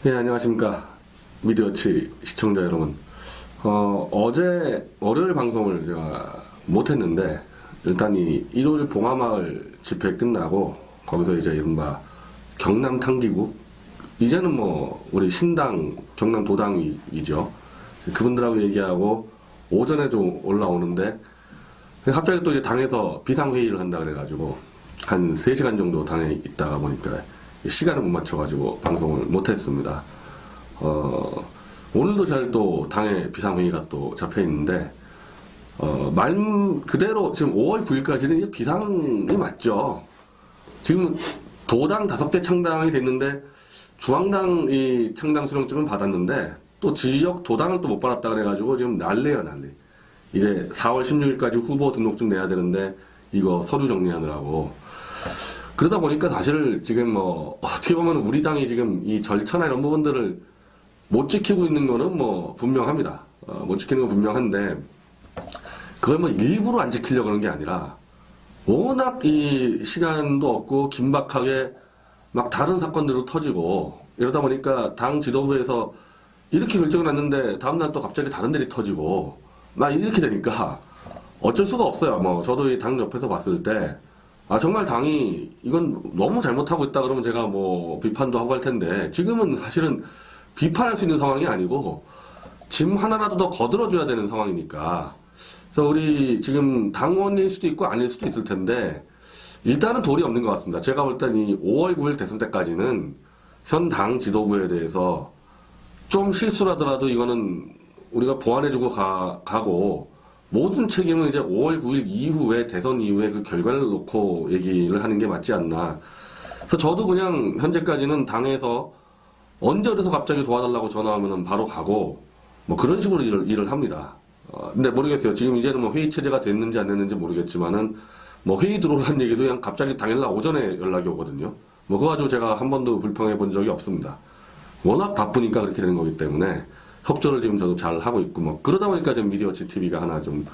예, 안녕하십니까. 미디어치 시청자 여러분. 어제 월요일 방송을 제가 못했는데, 일단 이 일요일 봉하마을 집회 끝나고, 거기서 이제 이른바 경남 탕기국, 이제는 뭐, 우리 신당, 경남 도당이죠. 그분들하고 얘기하고, 오전에 좀 올라오는데, 갑자기 또 이제 당에서 비상회의를 한다 그래가지고, 한 3시간 정도 당에 있다가 보니까, 시간을 못 맞춰가지고 방송을 못했습니다. 오늘도 잘 또 당의 비상회의가 또 잡혀있는데, 말 그대로 지금 5월 9일까지는 비상이 맞죠. 지금 도당 5개 창당이 됐는데, 중앙당 이 창당 수령증은 받았는데, 또 지역 도당은 또 못 받았다 그래가지고 지금 난리예요, 난리. 이제 4월 16일까지 후보 등록증 내야 되는데, 이거 서류 정리하느라고. 그러다 보니까 사실 지금 뭐 어떻게 보면 우리 당이 지금 이 절차나 이런 부분들을 못 지키고 있는 거는 뭐 분명합니다. 못 지키는 건 분명한데 그걸 뭐 일부러 안 지키려고 그런 게 아니라 워낙 이 시간도 없고 긴박하게 막 다른 사건들도 터지고 이러다 보니까 당 지도부에서 이렇게 결정을 했는데 다음날 또 갑자기 다른 일이 터지고 막 이렇게 되니까 어쩔 수가 없어요. 뭐 저도 이 당 옆에서 봤을 때 정말 당이 이건 너무 잘못하고 있다 그러면 제가 뭐 비판도 하고 할 텐데 지금은 사실은 비판할 수 있는 상황이 아니고 짐 하나라도 더 거들어줘야 되는 상황이니까 그래서 우리 지금 당원일 수도 있고 아닐 수도 있을 텐데 일단은 도리 없는 것 같습니다. 제가 볼 땐 이 5월 9일 대선 때까지는 현 당 지도부에 대해서 좀 실수라더라도 이거는 우리가 보완해주고 가고 모든 책임은 이제 5월 9일 이후에 대선 이후에 그 결과를 놓고 얘기를 하는 게 맞지 않나. 그래서 저도 그냥 현재까지는 당에서 언제 어디서 갑자기 도와달라고 전화하면 바로 가고 뭐 그런 식으로 일을 합니다. 근데 모르겠어요. 지금 이제는 뭐 회의 체제가 됐는지 안 됐는지 모르겠지만은 뭐 회의 들어오라는 얘기도 그냥 갑자기 당일날 오전에 연락이 오거든요. 뭐 그거 가지고 제가 한 번도 불평해 본 적이 없습니다. 워낙 바쁘니까 그렇게 되는 거기 때문에 협조를 지금 저도 잘 하고 있고 뭐 그러다 보니까 지금 미디어치 TV가 하나 좀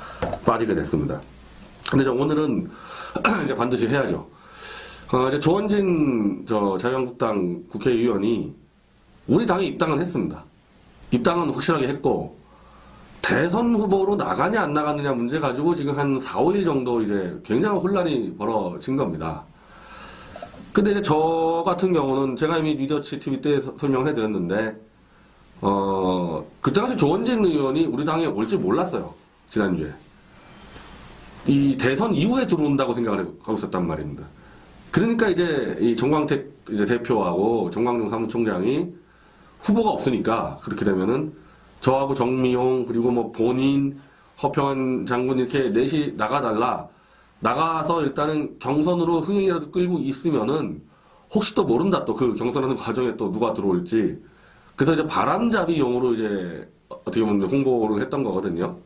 빠지게 됐습니다. 근데 오늘은 이제 반드시 해야죠. 이제 조원진 자유한국당 국회의원이 우리 당에 입당은 했습니다. 입당은 확실하게 했고 대선 후보로 나가냐 안 나가느냐 문제 가지고 지금 한 4, 5일 정도 이제 굉장한 혼란이 벌어진 겁니다. 근데 이제 저 같은 경우는 제가 이미 미디어치 TV 때 설명해 드렸는데 그때 당시 조원진 의원이 우리 당에 올지 몰랐어요. 지난주에. 이 대선 이후에 들어온다고 생각을 하고 있었단 말입니다. 그러니까 이제 이 정광택 이제 대표하고 정광용 사무총장이 후보가 없으니까 그렇게 되면은 저하고 정미용 그리고 뭐 본인 허평한 장군 이렇게 넷이 나가달라. 나가서 일단은 경선으로 흥행이라도 끌고 있으면은 혹시 또 모른다 또 그 경선하는 과정에 또 누가 들어올지. 그래서 이제 바람잡이용으로 이제 어떻게 보면 홍보를 했던 거거든요.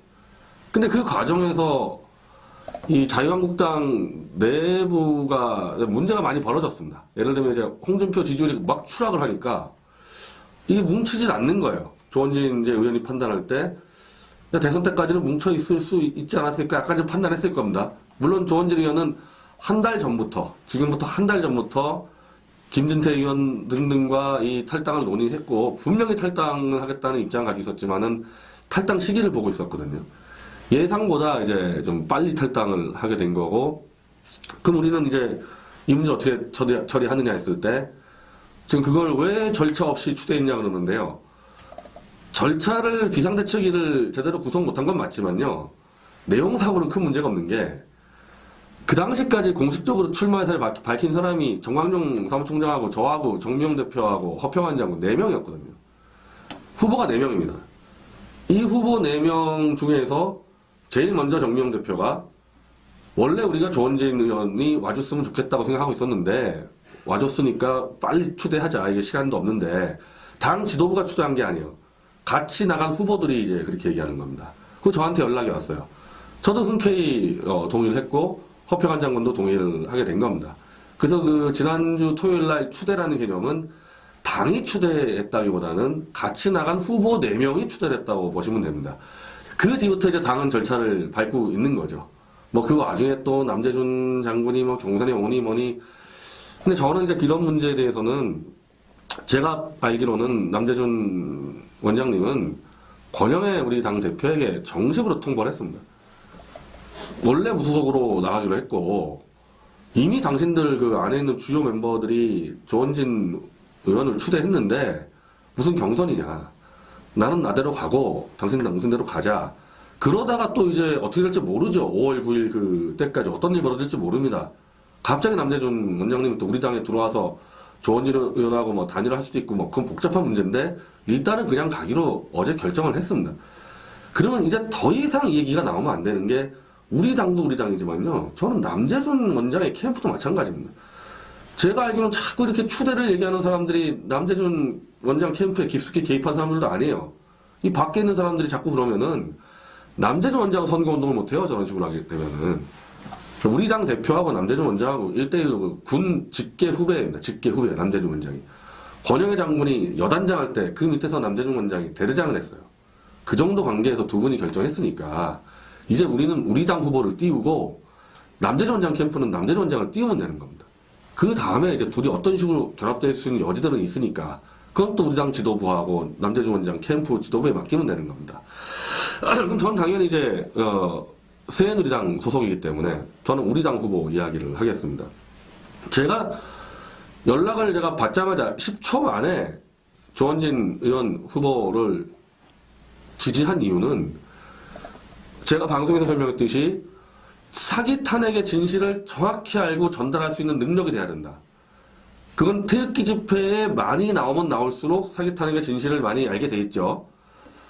근데 그 과정에서 이 자유한국당 내부가 문제가 많이 벌어졌습니다. 예를 들면 이제 홍준표 지지율이 막 추락을 하니까 이게 뭉치질 않는 거예요. 조원진 이제 의원이 판단할 때 대선 때까지는 뭉쳐 있을 수 있지 않았을까 약간 좀 판단했을 겁니다. 물론 조원진 의원은 한 달 전부터 지금부터 한 달 전부터 김진태 의원 등등과 이 탈당을 논의했고 분명히 탈당을 하겠다는 입장을 가지고 있었지만은 탈당 시기를 보고 있었거든요. 예상보다 이제 좀 빨리 탈당을 하게 된 거고 그럼 우리는 이제 이 문제 어떻게 처리하느냐 했을 때 지금 그걸 왜 절차 없이 추대했냐 그러는데요. 절차를 비상대책위를 제대로 구성 못한 건 맞지만요. 내용상으로는 큰 문제가 없는 게 그 당시까지 공식적으로 출마 의사를 밝힌 사람이 정광용 사무총장하고 저하고 정미용 대표하고 허평한 장군 4명이었거든요. 후보가 4명입니다. 이 후보 4명 중에서 제일 먼저 정미용 대표가 원래 우리가 조원진 의원이 와줬으면 좋겠다고 생각하고 있었는데 와줬으니까 빨리 추대하자. 이게 시간도 없는데 당 지도부가 추대한 게 아니에요. 같이 나간 후보들이 이제 그렇게 얘기하는 겁니다. 그 저한테 연락이 왔어요. 저도 흔쾌히 동의를 했고 허평한 장군도 동의를 하게 된 겁니다. 그래서 그 지난주 토요일 날 추대라는 개념은 당이 추대했다기보다는 같이 나간 후보 4명이 추대를 했다고 보시면 됩니다. 그 뒤부터 이제 당은 절차를 밟고 있는 거죠. 뭐 그 와중에 또 남재준 장군이 뭐 경선에 오니 뭐니. 근데 저는 이제 이런 문제에 대해서는 제가 알기로는 남재준 원장님은 권영애 우리 당 대표에게 정식으로 통보를 했습니다. 원래 무소속으로 나가기로 했고 이미 당신들 그 안에 있는 주요 멤버들이 조원진 의원을 추대했는데 무슨 경선이냐. 나는 나대로 가고 당신은 당신대로 가자. 그러다가 또 이제 어떻게 될지 모르죠. 5월 9일 그때까지 어떤 일이 벌어질지 모릅니다. 갑자기 남재준 원장님이 또 우리 당에 들어와서 조원진 의원하고 뭐 단일화할 수도 있고 뭐 그건 복잡한 문제인데 일단은 그냥 가기로 어제 결정을 했습니다. 그러면 이제 더 이상 이 얘기가 나오면 안 되는 게 우리 당도 우리 당이지만요. 저는 남재준 원장의 캠프도 마찬가지입니다. 제가 알기로는 자꾸 이렇게 추대를 얘기하는 사람들이 남재준 원장 캠프에 깊숙이 개입한 사람들도 아니에요. 이 밖에 있는 사람들이 자꾸 그러면은 남재준 원장 선거운동을 못해요. 저런 식으로 하게 되면은. 우리 당 대표하고 남재준 원장하고 1대1로 군 직계 후배입니다. 직계 후배, 남재준 원장이. 권영애 장군이 여단장 할 때 그 밑에서 남재준 원장이 대대장을 했어요. 그 정도 관계에서 두 분이 결정했으니까 이제 우리는 우리 당 후보를 띄우고 남재준 원장 캠프는 남재준 원장을 띄우면 되는 겁니다. 그 다음에 이제 둘이 어떤 식으로 결합될 수 있는 여지들은 있으니까 그건 또 우리 당 지도부하고 남재준 원장 캠프 지도부에 맡기면 되는 겁니다. 그럼 전 당연히 이제 새누리당 소속이기 때문에 저는 우리 당 후보 이야기를 하겠습니다. 제가 연락을 제가 받자마자 10초 만에 조원진 의원 후보를 지지한 이유는 제가 방송에서 설명했듯이 사기 탄핵의 진실을 정확히 알고 전달할 수 있는 능력이 돼야 된다. 그건 태극기 집회에 많이 나오면 나올수록 사기 탄핵의 진실을 많이 알게 돼 있죠.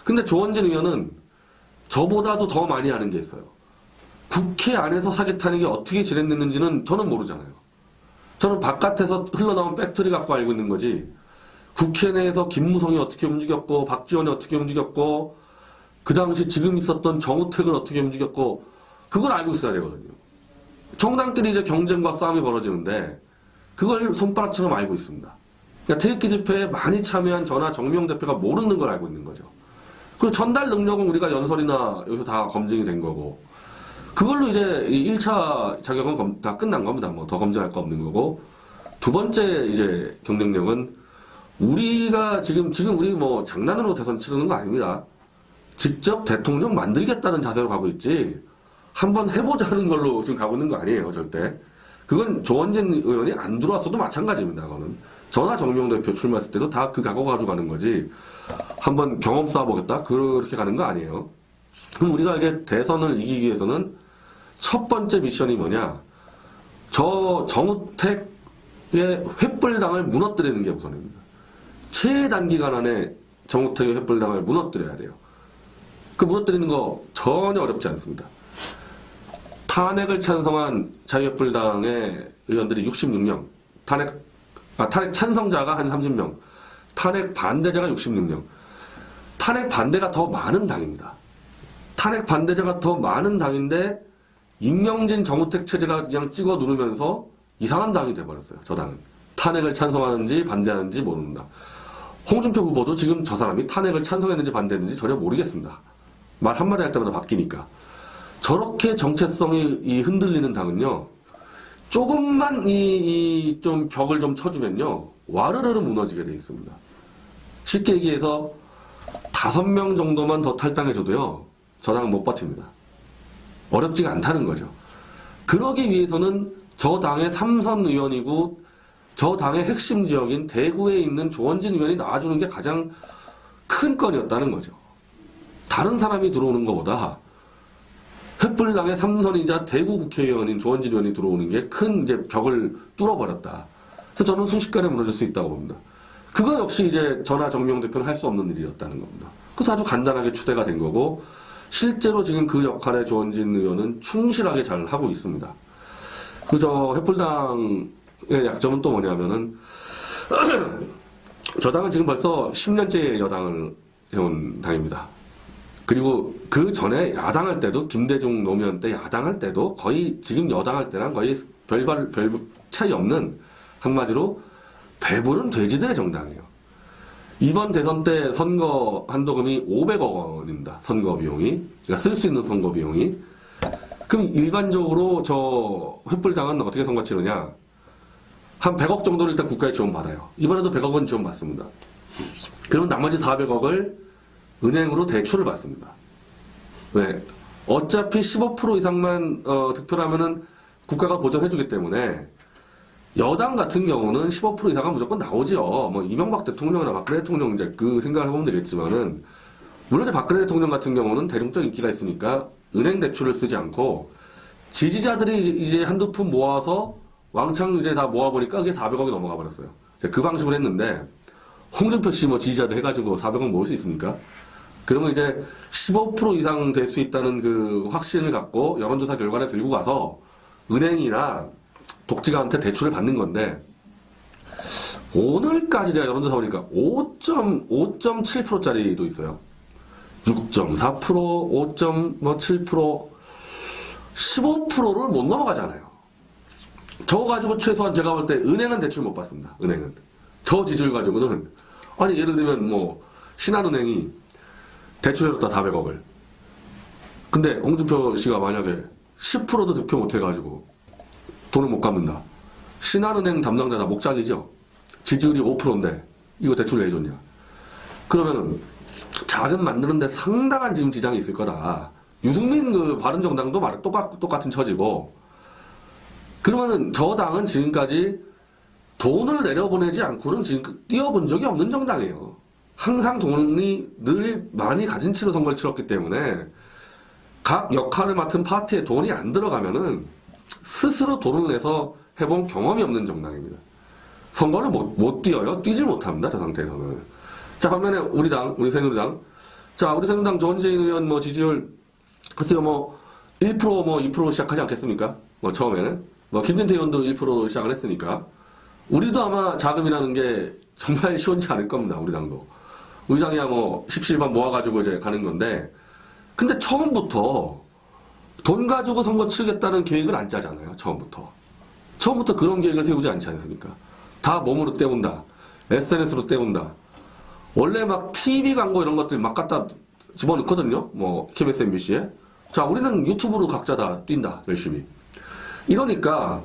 근데 조원진 의원은 저보다도 더 많이 아는 게 있어요. 국회 안에서 사기 탄핵이 어떻게 진행됐는지는 저는 모르잖아요. 저는 바깥에서 흘러나온 팩트를 갖고 알고 있는 거지. 국회 내에서 김무성이 어떻게 움직였고 박지원이 어떻게 움직였고 그 당시 지금 있었던 정우택은 어떻게 움직였고 그걸 알고 있어야 되거든요. 정당끼리 이제 경쟁과 싸움이 벌어지는데 그걸 손바닥처럼 알고 있습니다. 그러니까 태극기 집회에 많이 참여한 저나 정미영 대표가 모르는 걸 알고 있는 거죠. 그리고 전달 능력은 우리가 연설이나 여기서 다 검증이 된 거고 그걸로 이제 1차 자격은 다 끝난 겁니다. 뭐 더 검증할 거 없는 거고 두 번째 이제 경쟁력은 우리가 지금 우리 뭐 장난으로 대선 치르는 거 아닙니다. 직접 대통령 만들겠다는 자세로 가고 있지 한번 해보자는 걸로 지금 가고 있는 거 아니에요. 절대. 그건 조원진 의원이 안 들어왔어도 마찬가지입니다. 그거는. 저나 정미용 대표 출마했을 때도 다 그 각오 가지고 가는 거지 한번 경험 쌓아보겠다 그렇게 가는 거 아니에요. 그럼 우리가 이제 대선을 이기기 위해서는 첫 번째 미션이 뭐냐 저 정우택의 횃불당을 무너뜨리는 게 우선입니다. 최단기간 안에 정우택의 횃불당을 무너뜨려야 돼요. 그 무너뜨리는 거 전혀 어렵지 않습니다. 탄핵을 찬성한 자유횃불당의 의원들이 66명, 탄핵 찬성자가 한 30명, 탄핵 반대자가 66명, 탄핵 반대가 더 많은 당입니다. 탄핵 반대자가 더 많은 당인데 임명진 정우택 체제가 그냥 찍어 누르면서 이상한 당이 돼버렸어요. 저 당은. 탄핵을 찬성하는지 반대하는지 모르는 당. 홍준표 후보도 지금 저 사람이 탄핵을 찬성했는지 반대했는지 전혀 모르겠습니다. 말 한마디 할 때마다 바뀌니까. 저렇게 정체성이 흔들리는 당은요. 조금만 좀 벽을 좀 쳐주면요. 와르르르 무너지게 돼 있습니다. 쉽게 얘기해서 5명 정도만 더 탈당해줘도요. 저 당은 못 버팁니다. 어렵지가 않다는 거죠. 그러기 위해서는 저 당의 3선 의원이고 저 당의 핵심 지역인 대구에 있는 조원진 의원이 나와주는 게 가장 큰 건이었다는 거죠. 다른 사람이 들어오는 것보다 횃불당의 3선이자 대구 국회의원인 조원진 의원이 들어오는 게 큰 이제 벽을 뚫어버렸다. 그래서 저는 순식간에 무너질 수 있다고 봅니다. 그거 역시 이제 저나 정미용 대표는 할 수 없는 일이었다는 겁니다. 그래서 아주 간단하게 추대가 된 거고 실제로 지금 그 역할에 조원진 의원은 충실하게 잘 하고 있습니다. 그저 횃불당의 약점은 또 뭐냐면은 저 당은 지금 벌써 10년째 여당을 해온 당입니다. 그리고 그 전에 야당할 때도 김대중 노무현 때 야당할 때도 거의 지금 여당할 때랑 거의 별 차이 없는 한마디로 배부른 돼지들의 정당이에요. 이번 대선 때 선거 한도금이 500억 원입니다. 선거 비용이. 그러니까 쓸 수 있는 선거 비용이. 그럼 일반적으로 저 횃불당은 어떻게 선거 치르냐? 한 100억 정도를 일단 국가에 지원받아요. 이번에도 100억은 지원받습니다. 그러면 나머지 400억을 은행으로 대출을 받습니다. 왜? 어차피 15% 이상만 득표를 하면은 국가가 보전해주기 때문에 여당 같은 경우는 15% 이상은 무조건 나오죠. 뭐 이명박 대통령이나 박근혜 대통령 이제 그 생각을 해보면 되겠지만은 물론 이제 박근혜 대통령 같은 경우는 대중적 인기가 있으니까 은행 대출을 쓰지 않고 지지자들이 이제 한두 푼 모아서 왕창 이제 다 모아보니까 그게 400억이 넘어가 버렸어요. 그 방식으로 했는데 홍준표 씨 뭐 지지자들 해가지고 400억 모을 수 있습니까? 그러면 이제 15% 이상 될 수 있다는 그 확신을 갖고 여론조사 결과를 들고 가서 은행이나 독지가한테 대출을 받는 건데 오늘까지 제가 여론조사 보니까 5.7%짜리도 있어요. 6.4%, 5.7%, 15%를 못 넘어가잖아요. 저거 가지고 최소한 제가 볼 때 은행은 대출 못 받습니다. 은행은. 저 지지율 가지고는 아니 예를 들면 뭐 신한은행이 대출해줬다 400억을. 근데 홍준표 씨가 만약에 10%도 득표 못 해가지고 돈을 못 갚는다. 신한은행 담당자 다 목잘리죠. 지지율이 5%인데 이거 대출 왜 해줬냐. 그러면은 자금 만드는데 상당한 지금 지장이 있을 거다. 유승민 그 바른정당도 똑같은 처지고. 그러면은 저 당은 지금까지 돈을 내려보내지 않고는 지금 뛰어본 적이 없는 정당이에요. 항상 돈이 늘 많이 가진 채로 선거를 치렀기 때문에 각 역할을 맡은 파티에 돈이 안 들어가면은 스스로 돈을 내서 해본 경험이 없는 정당입니다. 선거를 못 뛰어요. 뛰질 못합니다. 저 상태에서는. 자, 반면에 우리 새누리당. 자, 우리 새누리당 조원진 의원 뭐 지지율 글쎄요 뭐 1% 뭐 2% 시작하지 않겠습니까? 뭐 처음에는. 뭐 김진태 의원도 1% 시작을 했으니까. 우리도 아마 자금이라는 게 정말 시원치 않을 겁니다. 우리 당도. 우리 당이야 뭐 십시일반 모아가지고 이제 가는 건데 근데 처음부터 돈 가지고 선거 치르겠다는 계획을 안 짜잖아요. 처음부터 그런 계획을 세우지 않지 않습니까? 다 몸으로 때운다. SNS로 때운다. 원래 막 TV 광고 이런 것들 막 갖다 집어넣거든요. 뭐 KBS, MBC에. 자, 우리는 유튜브로 각자 다 뛴다. 열심히. 이러니까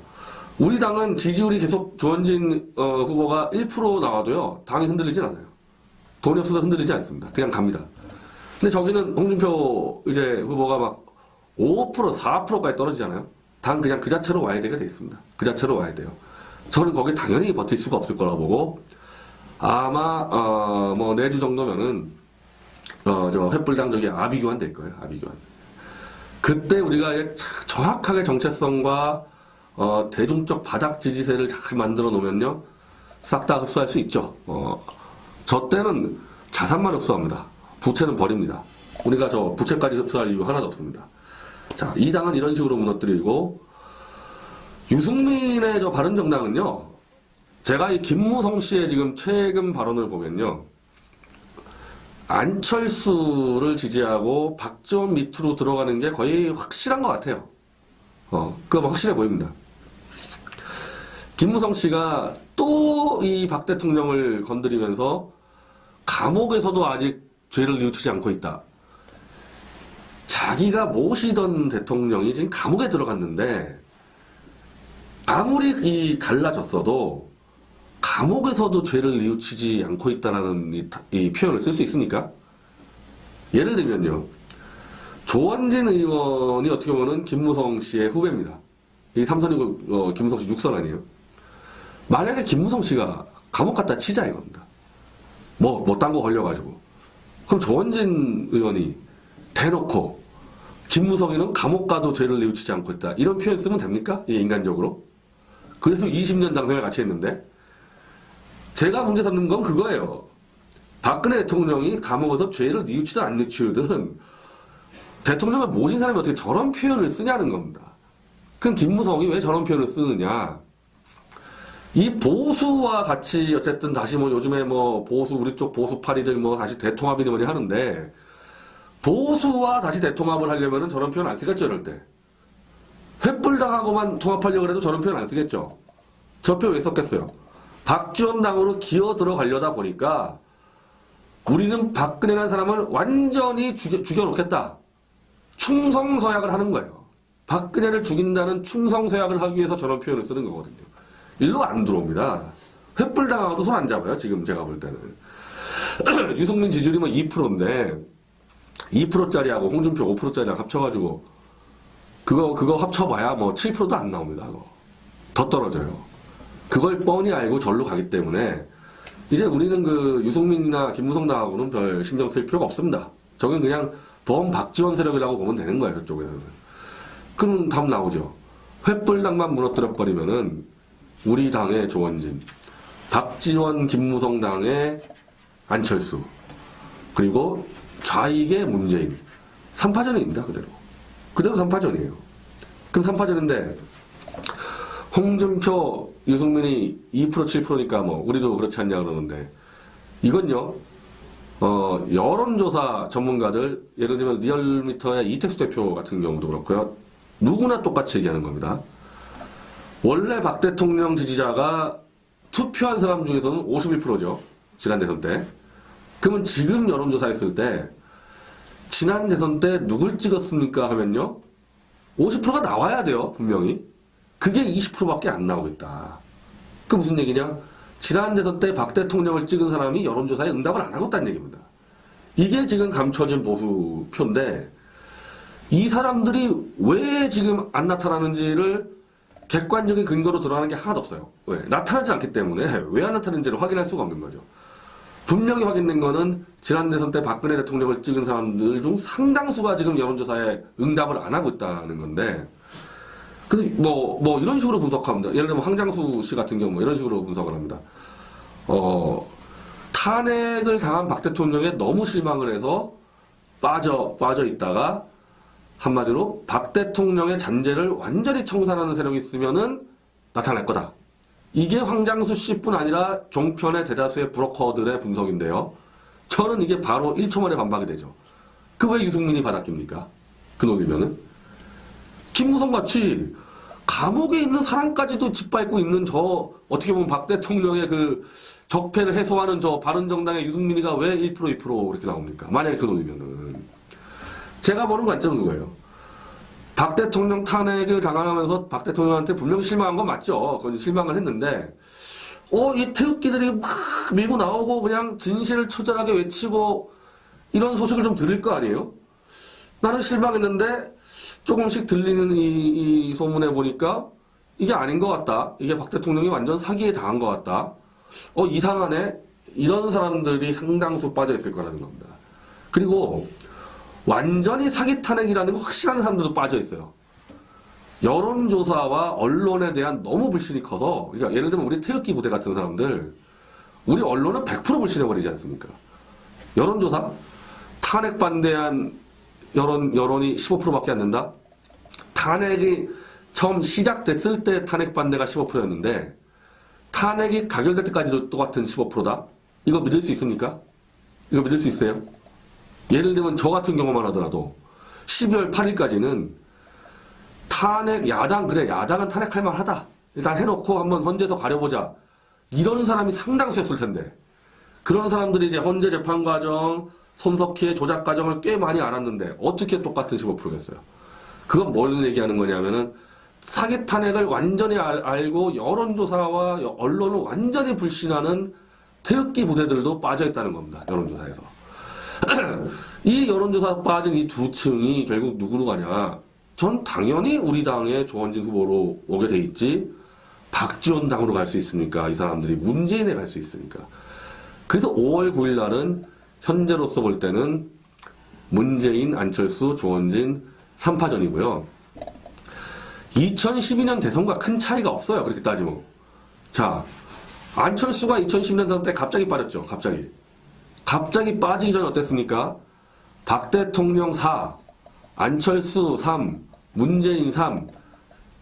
우리 당은 지지율이 계속 조원진 후보가 1% 나와도요. 당이 흔들리진 않아요. 돈이 없어서 흔들리지 않습니다. 그냥 갑니다. 근데 저기는 홍준표 이제 후보가 막 5%, 4%까지 떨어지잖아요. 당 그냥 그 자체로 와야 되게 돼 있습니다. 그 자체로 와야 돼요. 저는 거기 당연히 버틸 수가 없을 거라고 보고 아마 뭐 내주 정도면은 저 횃불당 저기 아비규환 될 거예요. 아비규환. 그때 우리가 정확하게 정체성과 대중적 바닥 지지세를 잘 만들어 놓으면요 싹 다 흡수할 수 있죠. 저 때는 자산만 흡수합니다. 부채는 버립니다. 우리가 저 부채까지 흡수할 이유 하나도 없습니다. 자, 이 당은 이런 식으로 무너뜨리고 유승민의 저 바른정당은요. 제가 이 김무성 씨의 지금 최근 발언을 보면요. 안철수를 지지하고 박지원 밑으로 들어가는 게 거의 확실한 것 같아요. 그거 확실해 보입니다. 김무성 씨가 또 이 박 대통령을 건드리면서 감옥에서도 아직 죄를 뉘우치지 않고 있다. 자기가 모시던 대통령이 지금 감옥에 들어갔는데 아무리 이 갈라졌어도 감옥에서도 죄를 뉘우치지 않고 있다는 이 표현을 쓸 수 있습니까? 예를 들면요. 조원진 의원이 어떻게 보면 김무성 씨의 후배입니다. 이 3선이고 김무성 씨 6선 아니에요. 만약에 김무성 씨가 감옥 갔다 치자 이겁니다. 뭐 딴 거 걸려가지고. 그럼 조원진 의원이 대놓고 김무성이는 감옥 가도 죄를 뉘우치지 않고 있다. 이런 표현 쓰면 됩니까? 예, 인간적으로. 그래서 20년 당선을 같이 했는데 제가 문제 삼는 건 그거예요. 박근혜 대통령이 감옥에서 죄를 뉘우치든 안 뉘우치든 대통령을 모신 사람이 어떻게 저런 표현을 쓰냐는 겁니다. 그럼 김무성이 왜 저런 표현을 쓰느냐. 이 보수와 같이 어쨌든 다시 뭐 요즘에 뭐 보수 우리 쪽 보수파리들 뭐 다시 대통합이니 뭐니 하는데 보수와 다시 대통합을 하려면은 저런 표현 안 쓰겠죠, 이럴 때. 횃불당하고만 통합하려고 해도 저런 표현 안 쓰겠죠. 저 표현 왜 썼겠어요? 박지원 당으로 기어 들어가려다 보니까 우리는 박근혜라는 사람을 완전히 죽여놓겠다. 충성서약을 하는 거예요. 박근혜를 죽인다는 충성서약을 하기 위해서 저런 표현을 쓰는 거거든요. 일로 안 들어옵니다. 횃불 당하고도 손 안 잡아요. 지금 제가 볼 때는. 유승민 지지율이 뭐 2%인데 2%짜리하고 홍준표 5%짜리랑 합쳐가지고 그거 합쳐봐야 뭐 7%도 안 나옵니다. 그거. 더 떨어져요. 그걸 뻔히 알고 절로 가기 때문에 이제 우리는 그 유승민이나 김무성 당하고는 별 신경 쓸 필요가 없습니다. 저건 그냥 범박지원 세력이라고 보면 되는 거예요. 저쪽에서는. 그럼 답 나오죠. 횃불당만 무너뜨려버리면은 우리 당의 조원진, 박지원, 김무성 당의 안철수, 그리고 좌익의 문재인. 3파전입니다. 그대로 3파전이에요. 그럼 3파전인데 홍준표, 유승민이 2% 7%니까 뭐 우리도 그렇지 않냐 그러는데 이건요. 여론조사 전문가들, 예를 들면 리얼미터의 이택수 대표 같은 경우도 그렇고요. 누구나 똑같이 얘기하는 겁니다. 원래 박 대통령 지지자가 투표한 사람 중에서는 51%죠. 지난 대선 때. 그러면 지금 여론조사 했을 때 지난 대선 때 누굴 찍었습니까 하면요. 50%가 나와야 돼요. 분명히. 그게 20%밖에 안 나오겠다. 그 무슨 얘기냐? 지난 대선 때 박 대통령을 찍은 사람이 여론조사에 응답을 안 하고 있다는 얘기입니다. 이게 지금 감춰진 보수표인데 이 사람들이 왜 지금 안 나타나는지를 객관적인 근거로 드러나는 게 하나도 없어요. 왜? 나타나지 않기 때문에 왜 안 나타나는지를 확인할 수가 없는 거죠. 분명히 확인된 거는 지난 대선 때 박근혜 대통령을 찍은 사람들 중 상당수가 지금 여론조사에 응답을 안 하고 있다는 건데 그래서 뭐 이런 식으로 분석합니다. 예를 들면 황장수 씨 같은 경우 이런 식으로 분석을 합니다. 탄핵을 당한 박 대통령에 너무 실망을 해서 빠져 있다가 한마디로 박 대통령의 잔재를 완전히 청산하는 세력이 있으면은 나타날 거다. 이게 황장수 씨뿐 아니라 종편의 대다수의 브로커들의 분석인데요. 저는 이게 바로 1초 만에 반박이 되죠. 그 왜 유승민이 바닥깁니까? 그 논리면은. 김무성 같이 감옥에 있는 사람까지도 짓밟고 있는 저 어떻게 보면 박 대통령의 그 적폐를 해소하는 저 바른정당의 유승민이가 왜 1% 2% 이렇게 나옵니까? 만약에 그 논리면은. 제가 보는 관점은 그거예요. 박 대통령 탄핵을 당하면서 박 대통령한테 분명히 실망한 건 맞죠. 그건 실망을 했는데, 이 태극기들이 막 밀고 나오고 그냥 진실을 처절하게 외치고 이런 소식을 좀 들을 거 아니에요? 나는 실망했는데 조금씩 들리는 이 소문에 보니까 이게 아닌 것 같다. 이게 박 대통령이 완전 사기에 당한 것 같다. 이상하네. 이런 사람들이 상당수 빠져 있을 거라는 겁니다. 그리고 완전히 사기 탄핵이라는 거 확실한 사람들도 빠져 있어요. 여론조사와 언론에 대한 너무 불신이 커서, 그러니까 예를 들면 우리 태극기 부대 같은 사람들, 우리 언론은 100% 불신해버리지 않습니까? 여론조사? 탄핵 반대한 여론이 15%밖에 안 된다? 탄핵이 처음 시작됐을 때 탄핵 반대가 15%였는데, 탄핵이 가결될 때까지도 똑같은 15%다? 이거 믿을 수 있습니까? 이거 믿을 수 있어요? 예를 들면 저 같은 경우만 하더라도 12월 8일까지는 탄핵, 야당은 탄핵할 만하다. 일단 해놓고 한번 헌재에서 가려보자. 이런 사람이 상당수였을 텐데 그런 사람들이 이제 헌재 재판 과정, 손석희의 조작 과정을 꽤 많이 알았는데 어떻게 똑같은 15%겠어요? 그건 뭘 얘기하는 거냐면은 사기 탄핵을 완전히 알고 여론조사와 언론을 완전히 불신하는 태극기 부대들도 빠져있다는 겁니다. 여론조사에서. 이 여론조사 빠진 이 두 층이 결국 누구로 가냐? 전 당연히 우리 당의 조원진 후보로 오게 돼 있지 박지원 당으로 갈 수 있습니까? 이 사람들이 문재인에 갈 수 있으니까. 그래서 5월 9일 날은 현재로서 볼 때는 문재인, 안철수, 조원진 3파전이고요. 2012년 대선과 큰 차이가 없어요. 그렇게 따지면. 자, 안철수가 2012년 대선 때 갑자기 빠졌죠. 갑자기 빠지기 전에 어땠습니까? 박 대통령 4, 안철수 3, 문재인 3,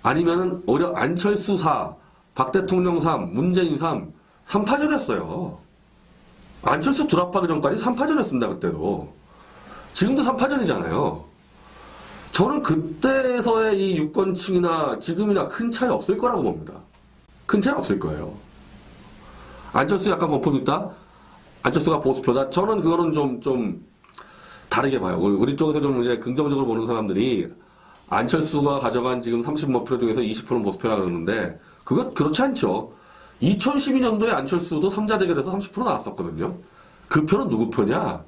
아니면은 오히려 안철수 4, 박 대통령 3, 문재인 3, 3파전이었어요. 안철수 드랍하기 전까지 3파전이었습니다. 그때도. 지금도 3파전이잖아요. 저는 그때에서의 이 유권층이나 지금이나 큰 차이 없을 거라고 봅니다. 큰 차이 없을 거예요. 안철수 약간 거품 있다? 안철수가 보수표다? 저는 그거는 좀 다르게 봐요. 우리 쪽에서 좀 이제 긍정적으로 보는 사람들이 안철수가 가져간 지금 30몇 표 중에서 20%는 보수표라 그러는데 그것 그렇지 않죠. 2012년도에 안철수도 3자 대결에서 30% 나왔었거든요. 그 표는 누구 표냐?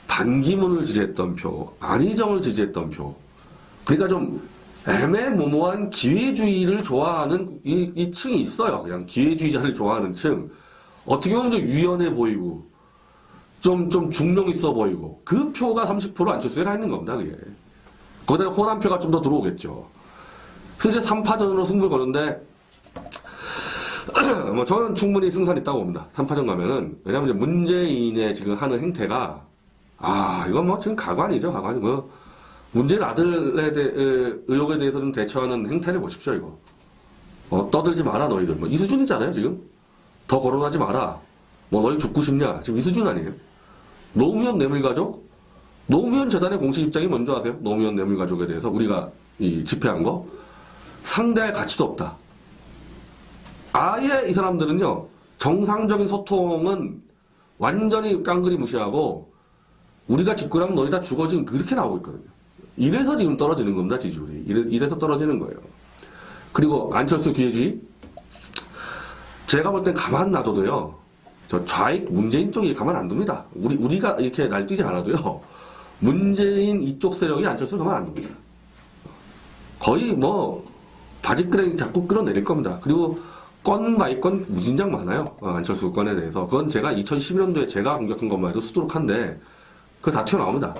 반기문을 지지했던 표, 안희정을 지지했던 표. 그러니까 좀 애매모호한 기회주의를 좋아하는 이 층이 있어요. 그냥 기회주의자를 좋아하는 층. 어떻게 보면 좀 유연해 보이고, 좀 중령 있어 보이고, 그 표가 30% 안철수에 가 있는 겁니다, 그게. 거기다 호남표가 좀 더 들어오겠죠. 그래서 이제 3파전으로 승부를 거는데, 뭐 저는 충분히 승산이 있다고 봅니다. 3파전 가면은. 왜냐면 이제 문재인의 지금 하는 행태가, 이건 뭐 지금 가관이죠, 가관. 뭐, 문재인 아들에 의혹에 대해서는 대처하는 행태를 보십시오, 이거. 떠들지 마라, 너희들. 뭐, 이 수준이잖아요, 지금. 더 거론하지 마라. 뭐, 너희 죽고 싶냐? 지금 이 수준 아니에요? 노무현 뇌물가족? 노무현 재단의 공식 입장이 뭔지 아세요? 노무현 뇌물가족에 대해서 우리가 집회한 거? 상대할 가치도 없다. 아예 이 사람들은요, 정상적인 소통은 완전히 깡그리 무시하고, 우리가 집권하면 너희 다 죽어 지금 그렇게 나오고 있거든요. 이래서 지금 떨어지는 겁니다, 지지율이. 이래서 떨어지는 거예요. 그리고 안철수 기회주의? 제가 볼 땐 가만 놔둬도요, 저 좌익 문재인 쪽이 가만 안 둡니다. 우리가 이렇게 날뛰지 않아도요, 문재인 이쪽 세력이 안철수 가만 안 둡니다. 거의 뭐, 바지끄레기 자꾸 끌어내릴 겁니다. 그리고 건 바이 건 무진장 많아요. 안철수 건에 대해서. 그건 제가 2011년도에 제가 공격한 것만 해도 수두룩한데, 그거 다 튀어나옵니다.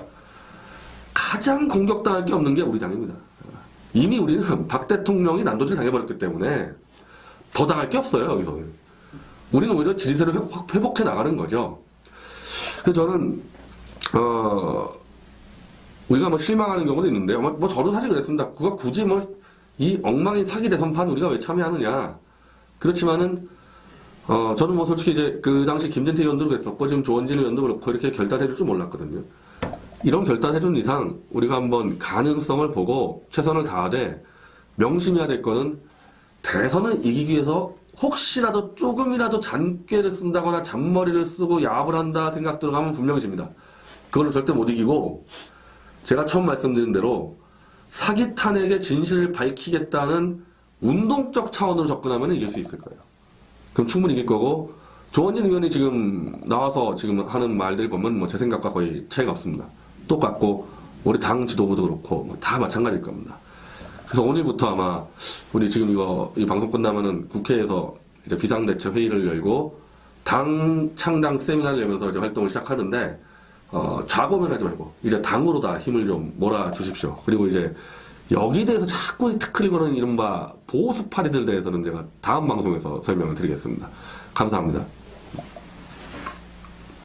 가장 공격당할 게 없는 게 우리 당입니다. 이미 우리는 박 대통령이 난도질 당해버렸기 때문에 더 당할 게 없어요, 여기서는. 우리는 오히려 지지세를 확 회복해 나가는 거죠. 그래서 저는, 우리가 뭐 실망하는 경우도 있는데, 뭐 저도 사실 그랬습니다. 그거 굳이 뭐, 이 엉망인 사기 대선판 우리가 왜 참여하느냐. 그렇지만은, 저는 뭐 솔직히 이제 그 당시 김진태 의원도 그랬었고, 지금 조원진 의원도 그렇고, 이렇게 결단해줄 줄 몰랐거든요. 이런 결단해준 이상, 우리가 한번 가능성을 보고 최선을 다하되, 명심해야 될 거는, 대선을 이기기 위해서 혹시라도 조금이라도 잔꾀를 쓴다거나 잔머리를 쓰고 야합을 한다 생각 들어가면 분명히 집니다. 그걸로 절대 못 이기고, 제가 처음 말씀드린 대로 사기 탄핵의 진실을 밝히겠다는 운동적 차원으로 접근하면 이길 수 있을 거예요. 그럼 충분히 이길 거고, 조원진 의원이 지금 나와서 지금 하는 말들 보면 뭐 제 생각과 거의 차이가 없습니다. 똑같고, 우리 당 지도부도 그렇고, 뭐 다 마찬가지일 겁니다. 그래서 오늘부터 아마 우리 지금 이 방송 끝나면은 국회에서 이제 비상대책 회의를 열고 당 창당 세미나를 열면서 이제 활동을 시작하는데, 좌고면하지 말고 이제 당으로 다 힘을 좀 몰아주십시오. 그리고 이제 여기에 대해서 자꾸 특클이 거는 이른바 보수파리들 대해서는 제가 다음 방송에서 설명을 드리겠습니다. 감사합니다.